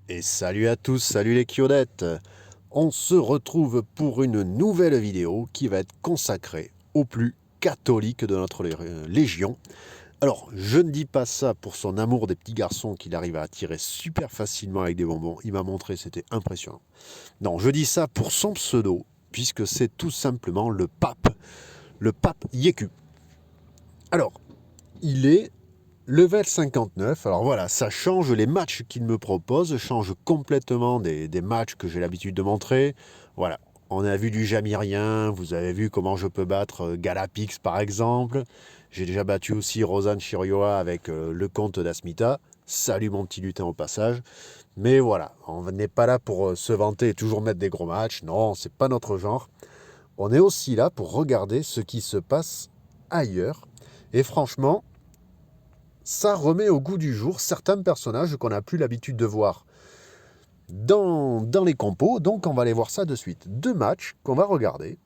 Et salut à tous, salut les Kyodettes. On se retrouve pour une nouvelle vidéo qui va être consacrée au plus catholique de notre légion. Alors, je ne dis pas ça pour son amour des petits garçons qu'il arrive à attirer super facilement avec des bonbons. Il m'a montré, c'était impressionnant. Non, je dis ça pour son pseudo, puisque c'est tout simplement le pape Yéku. Alors, il est level 59, alors voilà, ça change les matchs qu'il me propose, change complètement des matchs que j'ai l'habitude de montrer. Voilà, on a vu du Jamirien, vous avez vu comment je peux battre Galapix par exemple. J'ai déjà battu aussi Rosanne Chirioa avec le comte d'Asmita. Salut mon petit lutin au passage. Mais voilà, on n'est pas là pour se vanter et toujours mettre des gros matchs. Non, c'est pas notre genre. On est aussi là pour regarder ce qui se passe ailleurs. Et franchement, ça remet au goût du jour certains personnages qu'on n'a plus l'habitude de voir dans les compos, donc on va aller voir ça de suite. Deux matchs qu'on va regarder.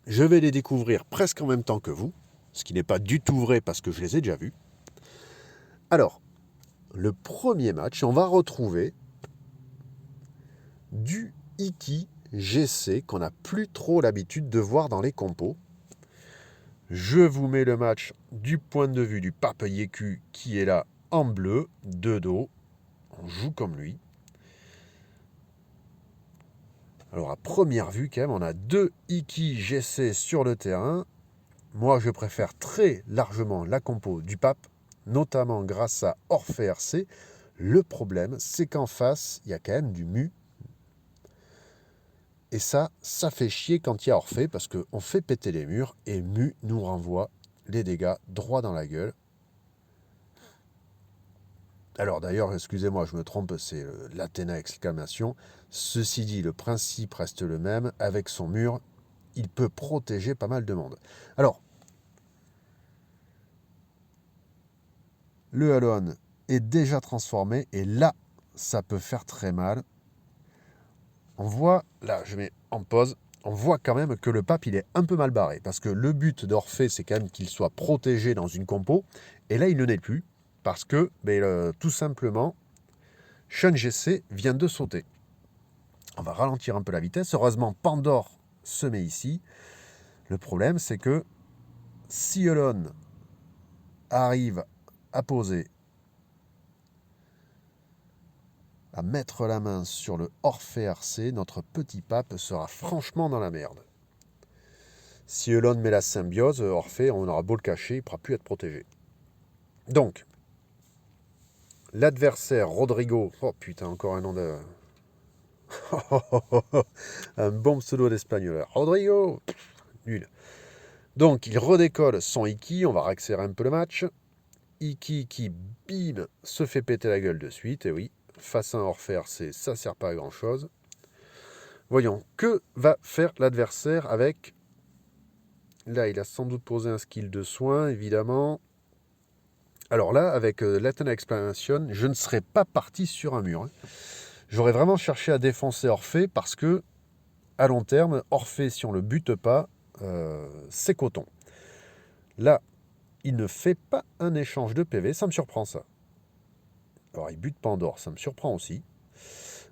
Je vais les découvrir presque en même temps que vous, ce qui n'est pas du tout vrai parce que je les ai déjà vus. Alors, le premier match, on va retrouver du Iki GC qu'on n'a plus trop l'habitude de voir dans les compos. Je vous mets le match du point de vue du Pape Yéku qui est là en bleu, de dos. On joue comme lui. Alors à première vue, quand même, on a deux Iki GC sur le terrain. Moi, je préfère très largement la compo du pape, notamment grâce à Orphée RC. Le problème, c'est qu'en face, il y a quand même du Mu. Et ça fait chier quand il y a Orphée, parce qu'on fait péter les murs, et Mu nous renvoie les dégâts droit dans la gueule. Alors d'ailleurs, excusez-moi, je me trompe, c'est l'Athéna exclamation. Ceci dit, le principe reste le même. Avec son mur, il peut protéger pas mal de monde. Alors, le Halon est déjà transformé et là, ça peut faire très mal. On voit, là je mets en pause, on voit quand même que le pape il est un peu mal barré parce que le but d'Orphée c'est quand même qu'il soit protégé dans une compo et là il ne l'est plus parce que tout simplement Shun GC vient de sauter. On va ralentir un peu la vitesse. Heureusement Pandore se met ici. Le problème c'est que si Elon arrive à poser, à mettre la main sur le Orphée RC, notre petit pape sera franchement dans la merde. Si Elon met la symbiose, Orphée, on aura beau le cacher, il ne pourra plus être protégé. Donc, l'adversaire Rodrigo, oh putain, encore un nom de... un bon pseudo d'espagnol. Rodrigo, nul. Donc, il redécolle son Iki, on va réaccélérer un peu le match. Iki qui, bim, se fait péter la gueule de suite, et oui, face à un Orphée RC, ça sert pas à grand chose. Voyons, que va faire l'adversaire avec... Là, il a sans doute posé un skill de soin, évidemment. Alors là, avec l'Athena Explanation, je ne serais pas parti sur un mur. J'aurais vraiment cherché à défoncer Orphée parce que, à long terme, Orphée, si on ne le bute pas, c'est coton. Là, il ne fait pas un échange de PV, ça me surprend ça. Alors, il bute Pandore, ça me surprend aussi.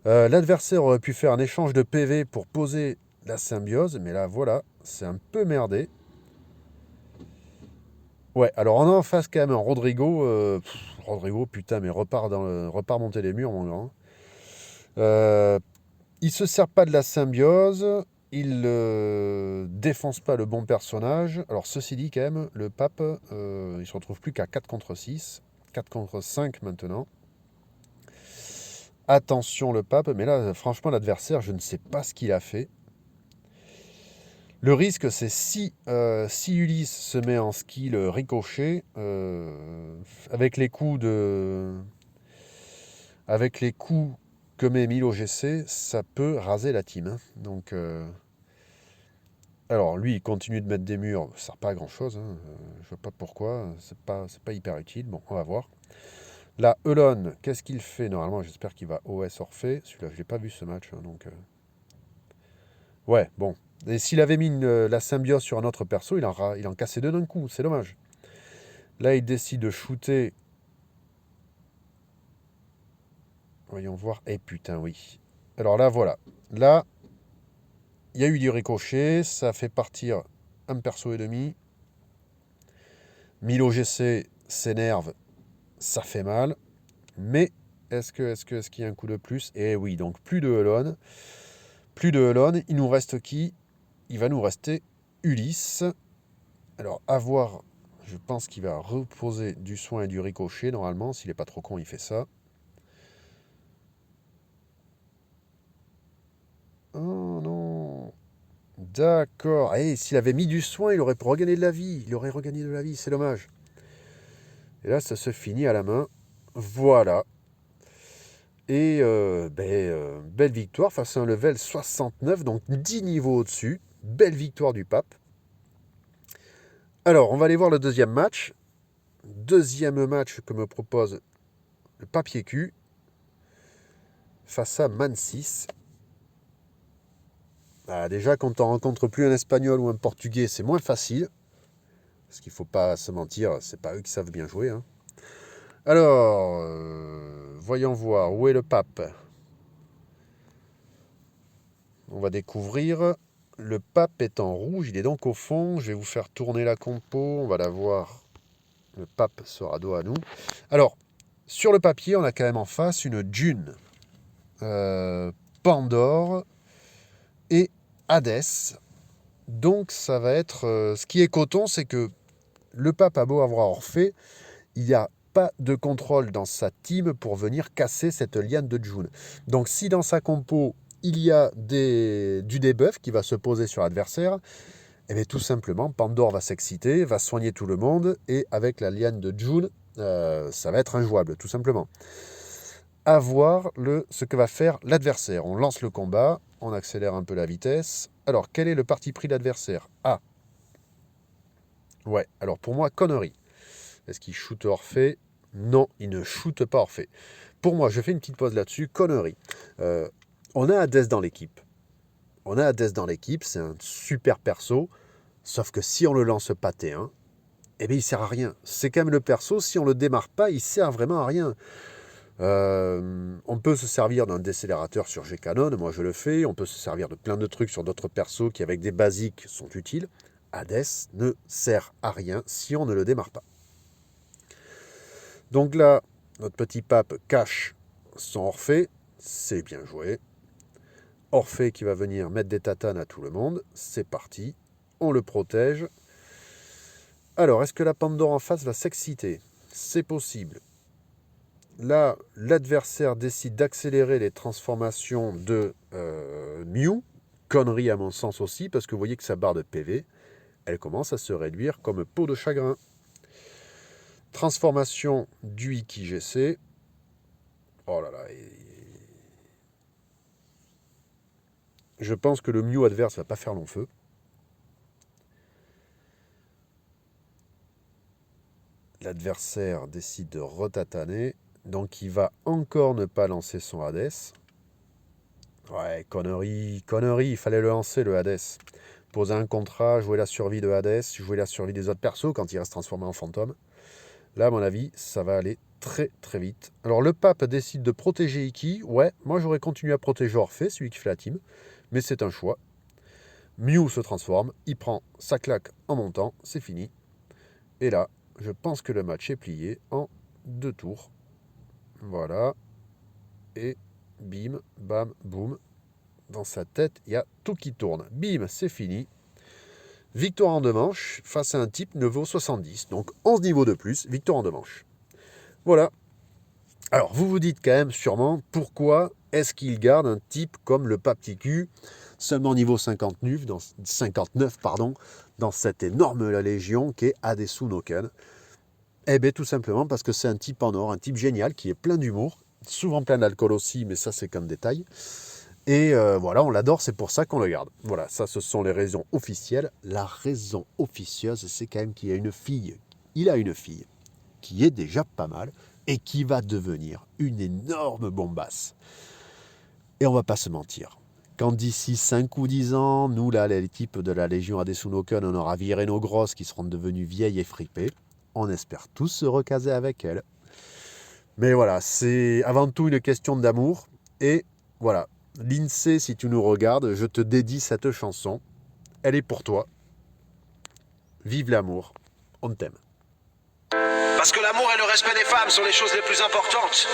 L'adversaire aurait pu faire un échange de PV pour poser la symbiose, mais là, voilà, c'est un peu merdé. Ouais, alors on a en face quand même un Rodrigo. Rodrigo, putain, mais repart monter les murs, mon grand. Il se sert pas de la symbiose. Il défonce pas le bon personnage. Alors ceci dit, quand même, le pape, il se retrouve plus qu'à 4 contre 6. 4 contre 5 maintenant. Attention le pape, mais là, franchement, l'adversaire, je ne sais pas ce qu'il a fait. Le risque, c'est si Ulysse se met en skill ricochet, avec les coups que met Milo GC, ça peut raser la team. Hein. Donc, alors lui, il continue de mettre des murs, ça sert pas à grand chose. Hein. Je vois pas pourquoi, c'est pas hyper utile. Bon, on va voir. Là, Elon, qu'est-ce qu'il fait normalement? J'espère qu'il va OS Orphée. Celui-là, je l'ai pas vu ce match, hein, donc. Ouais, bon. Et s'il avait mis la symbiose sur un autre perso, il en cassait deux d'un coup. C'est dommage. Là, il décide de shooter. Voyons voir. Eh putain, oui. Alors là, voilà. Là, il y a eu du ricochet. Ça fait partir un perso et demi. Milo GC s'énerve. Ça fait mal. Mais est-ce qu'il y a un coup de plus? Eh oui, donc plus de Elon. Plus de Elon. Il nous reste qui? Il va nous rester Ulysse. Alors, à voir. Je pense qu'il va reposer du soin et du ricochet, normalement. S'il n'est pas trop con, il fait ça. Oh non. D'accord. Et s'il avait mis du soin, il aurait regagné de la vie. Il aurait regagné de la vie, c'est dommage. Et là, ça se finit à la main. Voilà. Et belle victoire face à un level 69, donc 10 niveaux au-dessus. Belle victoire du pape. Alors, on va aller voir le deuxième match. Deuxième match que me propose le papier cul face à Man 6. Ah, déjà, quand on rencontre plus un espagnol ou un portugais, c'est moins facile. Parce qu'il ne faut pas se mentir, c'est pas eux qui savent bien jouer. Hein. Alors, voyons voir, où est le pape? On va découvrir. Le pape est en rouge, il est donc au fond. Je vais vous faire tourner la compo, on va la voir. Le pape sera dos à nous. Alors, sur le papier, on a quand même en face une June, Pandore et Hadès. Donc, ça va être... ce qui est coton, c'est que le pape a beau avoir Orphée, il n'y a pas de contrôle dans sa team pour venir casser cette liane de June. Donc si dans sa compo, il y a du debuff qui va se poser sur l'adversaire, eh bien, tout simplement, Pandore va s'exciter, va soigner tout le monde, et avec la liane de June, ça va être injouable, tout simplement. À voir ce que va faire l'adversaire. On lance le combat, on accélère un peu la vitesse. Alors, quel est le parti pris de l'adversaire? Ah, ouais, alors pour moi, connerie. Est-ce qu'il shoot Orphée? Non, il ne shoot pas Orphée. Pour moi, je fais une petite pause là-dessus. Connerie. On a Hadès dans l'équipe. C'est un super perso. Sauf que si on le lance pas T1, eh bien, il sert à rien. C'est quand même le perso, si on le démarre pas, il sert vraiment à rien. On peut se servir d'un décélérateur sur G-Canon, moi je le fais. On peut se servir de plein de trucs sur d'autres persos qui, avec des basiques, sont utiles. Hadès ne sert à rien si on ne le démarre pas. Donc là, notre petit pape cache son Orphée. C'est bien joué. Orphée qui va venir mettre des tatanes à tout le monde. C'est parti. On le protège. Alors, est-ce que la Pandore en face va s'exciter? C'est possible. Là, l'adversaire décide d'accélérer les transformations de Mew. Connerie à mon sens aussi, parce que vous voyez que sa barre de PV, elle commence à se réduire comme peau de chagrin. Transformation du Iki GC. Oh là là. Je pense que le Mew adverse va pas faire long feu. L'adversaire décide de retataner. Donc il va encore ne pas lancer son Hadès. Ouais, connerie, il fallait le lancer le Hadès. Poser un contrat, jouer la survie de Hadès, jouer la survie des autres persos quand il reste transformé en fantôme. Là, à mon avis, ça va aller très très vite. Alors le pape décide de protéger Iki. Ouais, moi j'aurais continué à protéger Orphée, celui qui fait la team. Mais c'est un choix. Mew se transforme, il prend sa claque en montant, c'est fini. Et là, je pense que le match est plié en 2 tours. Voilà. Et bim, bam, boum. Dans sa tête, il y a tout qui tourne. Bim, c'est fini. Victoire en 2 manches face à un type niveau 70. Donc 11 niveaux de plus, victoire en 2 manches. Voilà. Alors, vous vous dites quand même sûrement pourquoi est-ce qu'il garde un type comme le pape Ticu, seulement niveau 59, dans cette énorme légion qui est Adesu no Ken. Eh bien, tout simplement parce que c'est un type en or, un type génial qui est plein d'humour, souvent plein d'alcool aussi, mais ça c'est qu'un détail. Et voilà, on l'adore, c'est pour ça qu'on le garde. Voilà, ça ce sont les raisons officielles. La raison officieuse, c'est quand même qu'il y a une fille. Il a une fille qui est déjà pas mal et qui va devenir une énorme bombasse. Et on va pas se mentir. Quand d'ici 5 ou 10 ans, nous là, les types de la Légion Adesu no Ken, on aura viré nos grosses qui seront devenues vieilles et fripées, on espère tous se recaser avec elle. Mais voilà, c'est avant tout une question d'amour. Et voilà, l'INSEE, si tu nous regardes, je te dédie cette chanson. Elle est pour toi. Vive l'amour, on t'aime. Parce que l'amour et le respect des femmes sont les choses les plus importantes.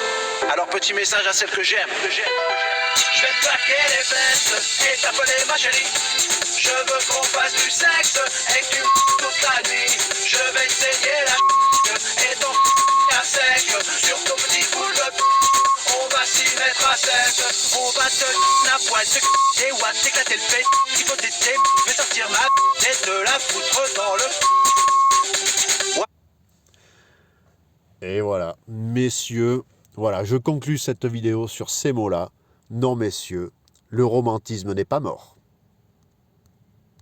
Alors petit message à celles que j'aime. Je vais te claquer les fesses et t'appeler ma chérie. Je veux qu'on fasse du sexe et que tu toute la nuit. Je vais te saigner la et ton à sec sur ton petit boule de on va s'y mettre à sec. On va te la poêle, te watts, t'éclater le fait. Il faut t'aider, je vais sortir ma et te la foutre dans le. Et voilà, messieurs, voilà, je conclus cette vidéo sur ces mots-là. Non, messieurs, le romantisme n'est pas mort.